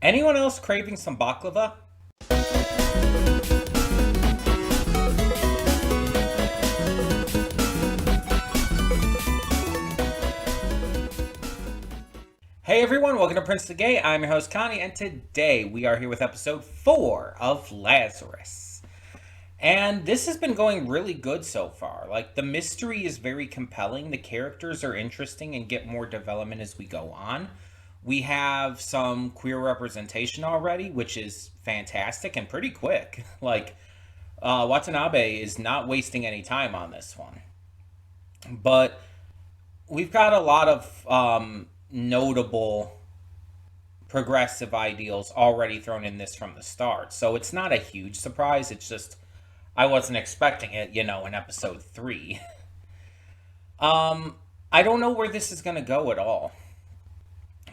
Anyone else craving some baklava? Hey everyone, welcome to Prince the Gay. I'm your host Connie, and today we are here with episode 4 of Lazarus. And this has been going really good so far. Like, the mystery is very compelling, the characters are interesting and get more development as we go on. We have some queer representation already, which is fantastic and pretty quick. Watanabe is not wasting any time on this one. But we've got a lot of notable progressive ideals already thrown in this from the start. So it's not a huge surprise. It's just I wasn't expecting it, in episode 3. Um I don't know where this is going to go at all.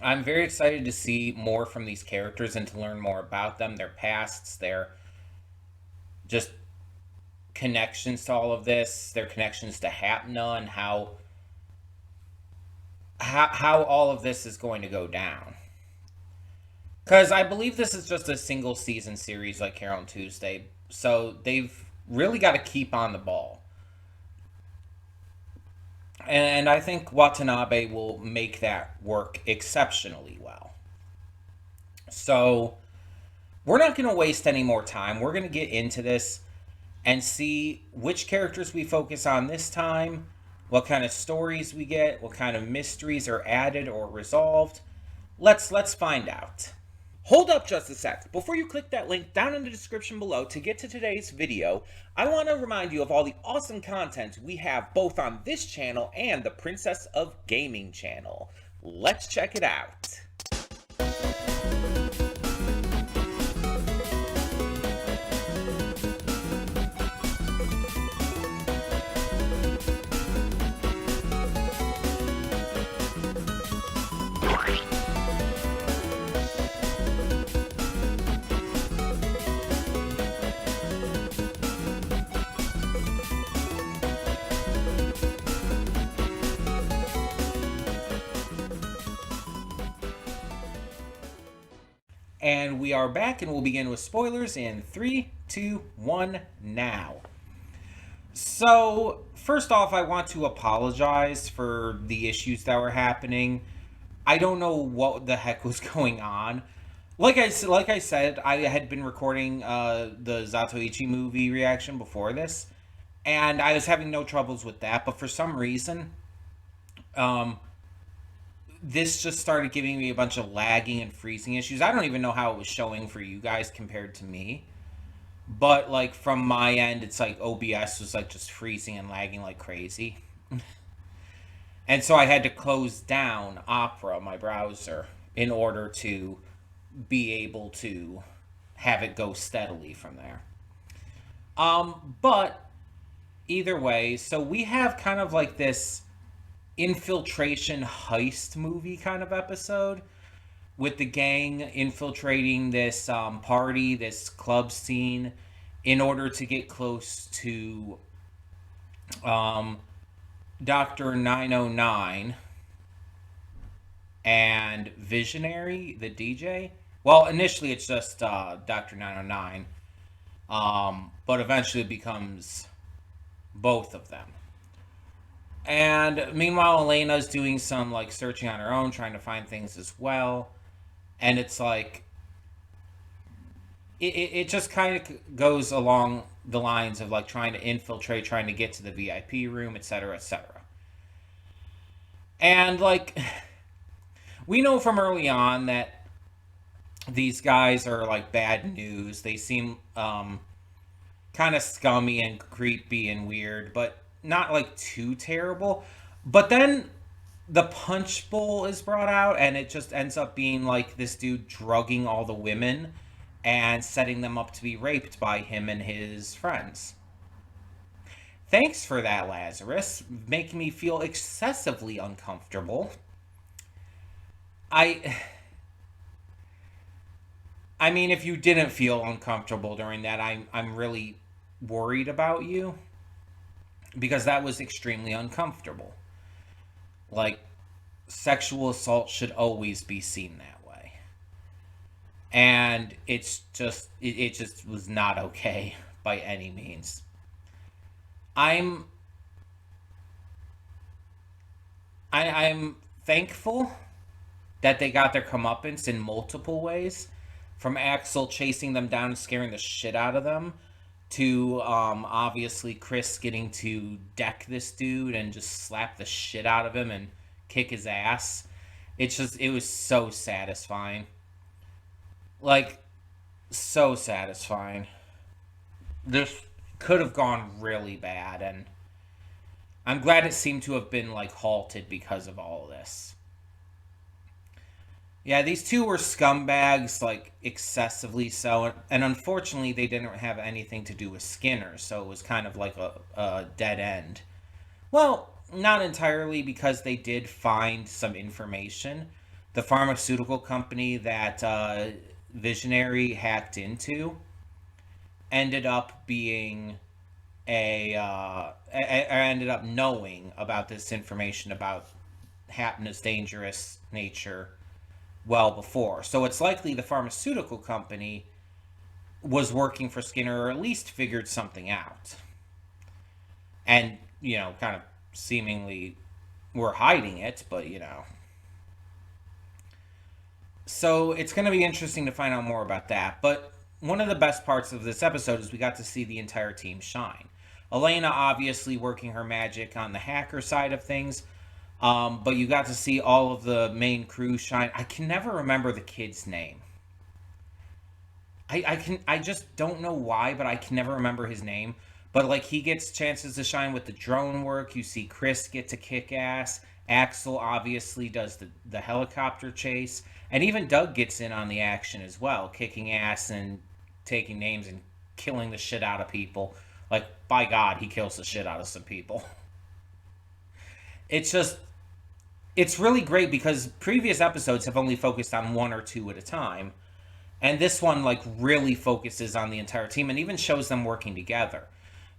I'm very excited to see more from these characters and to learn more about them, their pasts, their just connections to all of this, their connections to Hapna, and how all of this is going to go down. Because I believe this is just a single season series like Carol and Tuesday, so they've really got to keep on the ball. And I think Watanabe will make that work exceptionally well. So we're not going to waste any more time. We're going to get into this and see which characters we focus on this time, what kind of stories we get, what kind of mysteries are added or resolved. Let's find out. Hold up just a sec. Before you click that link down in the description below to get to today's video, I want to remind you of all the awesome content we have both on this channel and the Princess of Gaming channel. Let's check it out. And we are back, and we'll begin with spoilers in 3, 2, 1, now. So, first off, I want to apologize for the issues that were happening. I don't know what the heck was going on. Like I said, I had been recording the Zatoichi movie reaction before this, and I was having no troubles with that. But for some reason, um, this just started giving me a bunch of lagging and freezing issues. I don't even know how it was showing for you guys compared to me. But like from my end, it's like OBS was like just freezing and lagging like crazy. And so I had to close down Opera, my browser, in order to be able to have it go steadily from there. But either way, so we have kind of like this infiltration heist movie kind of episode with the gang infiltrating this party, this club scene, in order to get close to um, Dr. 909 and Visionary, the DJ. Well, initially it's just Dr. 909, but eventually it becomes both of them. And meanwhile, Elena's doing some like searching on her own, trying to find things as well. And it's like it just kind of goes along the lines of like trying to infiltrate, trying to get to the VIP room, etc., etc. And like we know from early on that these guys are like bad news. They seem kind of scummy and creepy and weird, but not like too terrible. But then the punch bowl is brought out, and it just ends up being like this dude drugging all the women and setting them up to be raped by him and his friends. Thanks for that, Lazarus. Making me feel excessively uncomfortable. I I mean, if you didn't feel uncomfortable during that, I'm really worried about you because that was extremely uncomfortable. Like, sexual assault should always be seen that way. and it just was not okay by any means. I'm I'm thankful that they got their comeuppance in multiple ways, from Axel chasing them down and scaring the shit out of them, to obviously Chris getting to deck this dude and just slap the shit out of him and kick his ass. It was so satisfying. Like, so satisfying. This could have gone really bad, and I'm glad it seemed to have been like halted because of all of this. Yeah, these two were scumbags, like excessively so, and unfortunately, they didn't have anything to do with Skinner, so it was kind of like a dead end. Well, not entirely, because they did find some information. The pharmaceutical company that Visionary hacked into ended up being ended up knowing about this information about Hapna's dangerous nature well before. So it's likely the pharmaceutical company was working for Skinner, or at least figured something out. And, kind of seemingly were hiding it, but, So it's going to be interesting to find out more about that. But one of the best parts of this episode is we got to see the entire team shine. Elena obviously working her magic on the hacker side of things, but you got to see all of the main crew shine. I can never remember the kid's name. I just don't know why, but I can never remember his name. But like, he gets chances to shine with the drone work. You see Chris get to kick ass. Axel obviously does the helicopter chase. And even Doug gets in on the action as well, kicking ass and taking names and killing the shit out of people. Like, by God, he kills the shit out of some people. It's just, it's really great because previous episodes have only focused on one or two at a time. And this one, like, really focuses on the entire team and even shows them working together.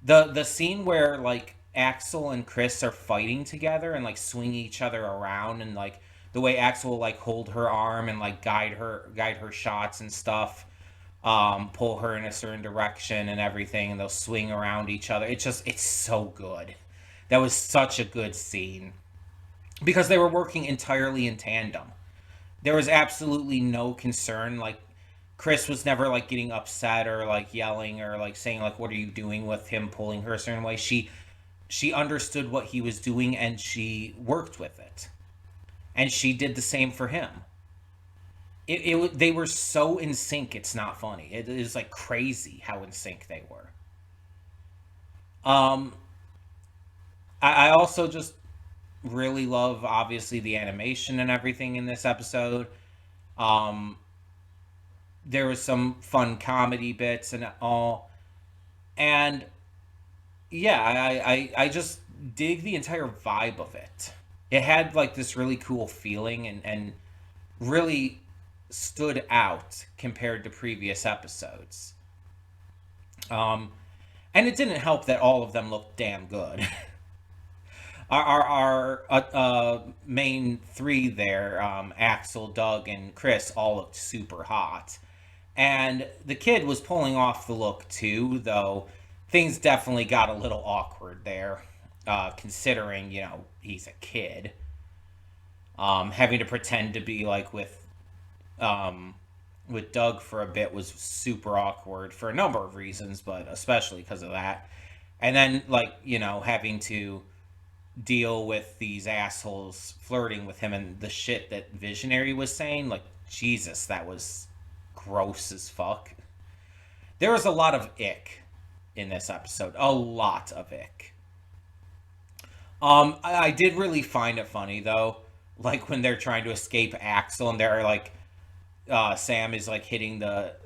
The scene where, like, Axel and Chris are fighting together and, like, swing each other around, and, like, the way Axel will, like, hold her arm and, like, guide her shots and stuff, pull her in a certain direction and everything, and they'll swing around each other. It's so good. That was such a good scene because they were working entirely in tandem. There was absolutely no concern. Like, Chris was never like getting upset or like yelling or like saying like, what are you doing, with him pulling her a certain way. She understood what he was doing and she worked with it, and she did the same for him. They were so in sync, it's not funny. It is like crazy how in sync they were. um I also just really love, obviously, the animation and everything in this episode. um there was some fun comedy bits and all, and yeah, I just dig the entire vibe of it. It had like this really cool feeling, and really stood out compared to previous episodes. Um, and it didn't help that all of them looked damn good. Our main three there, Axel, Doug, and Chris, all looked super hot. And the kid was pulling off the look too, though things definitely got a little awkward there, considering, he's a kid. Having to pretend to be like with Doug for a bit was super awkward for a number of reasons, but especially because of that. And then, like, having to deal with these assholes flirting with him and the shit that Visionary was saying, like, Jesus, that was gross as fuck. There was a lot of ick in this episode. A lot of ick. I did really find it funny though, like when they're trying to escape Axel and they're like, Sam is like hitting the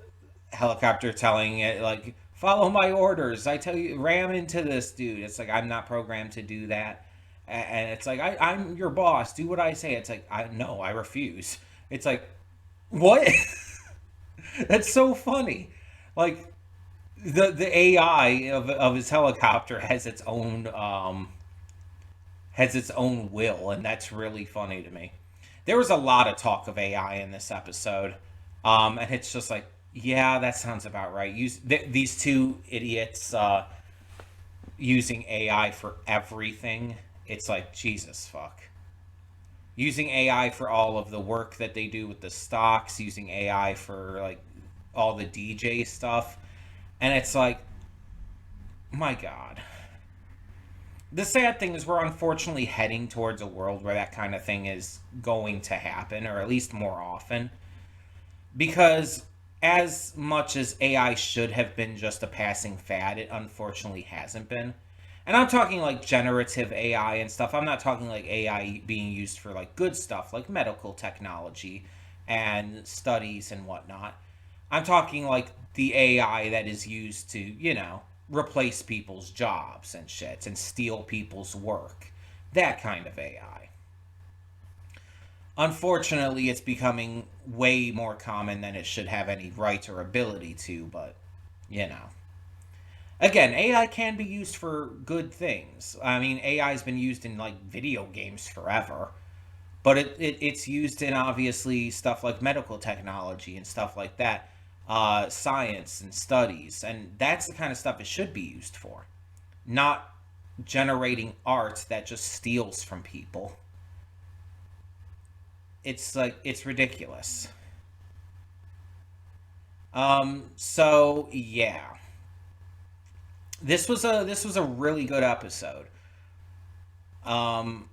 helicopter, telling it like, "Follow my orders. I tell you, ram into this dude." It's like, I'm not programmed to do that, and it's like, I'm your boss. Do what I say. It's like, I refuse. It's like, what? That's so funny. Like, the AI of his helicopter has its own will, and that's really funny to me. There was a lot of talk of AI in this episode. And it's just like, yeah, that sounds about right. These two idiots using AI for everything. It's like, Jesus fuck. Using AI for all of the work that they do with the stocks, using AI for like all the DJ stuff. And it's like, my God. The sad thing is, we're unfortunately heading towards a world where that kind of thing is going to happen, or at least more often. Because as much as AI should have been just a passing fad, it unfortunately hasn't been. And I'm talking like generative AI and stuff. I'm not talking like AI being used for like good stuff, like medical technology and studies and whatnot. I'm talking like the AI that is used to, replace people's jobs and shit and steal people's work. That kind of AI. Unfortunately, it's becoming way more common than it should have any right or ability to, but, you know. Again, AI can be used for good things. I mean, AI has been used in, like, video games forever. But it's used in, obviously, stuff like medical technology and stuff like that. Science and studies. And that's the kind of stuff it should be used for. Not generating art that just steals from people. It's like, it's ridiculous. So yeah. This was a really good episode. Um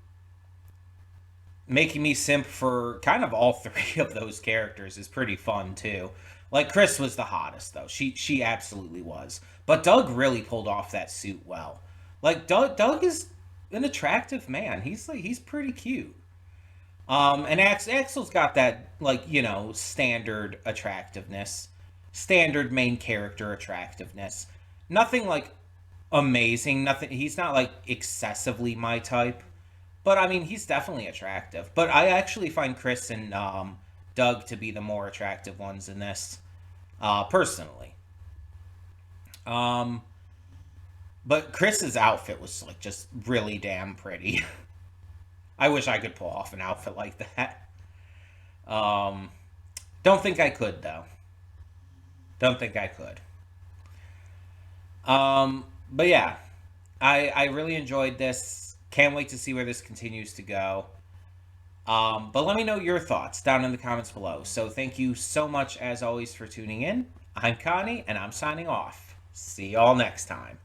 Making me simp for kind of all three of those characters is pretty fun too. Like, Chris was the hottest though. She absolutely was. But Doug really pulled off that suit well. Like, Doug is an attractive man. He's pretty cute. And Axel's got that, like, standard attractiveness, standard main character attractiveness. Nothing like amazing. Nothing. He's not like excessively my type, but I mean, he's definitely attractive. But I actually find Chris and Doug to be the more attractive ones in this, personally. Um, but Chris's outfit was like just really damn pretty. I wish I could pull off an outfit like that. Um, don't think I could though. Don't think I could. But yeah, I really enjoyed this. Can't wait to see where this continues to go. But let me know your thoughts down in the comments below. So thank you so much as always for tuning in. I'm Connie and I'm signing off. See y'all next time.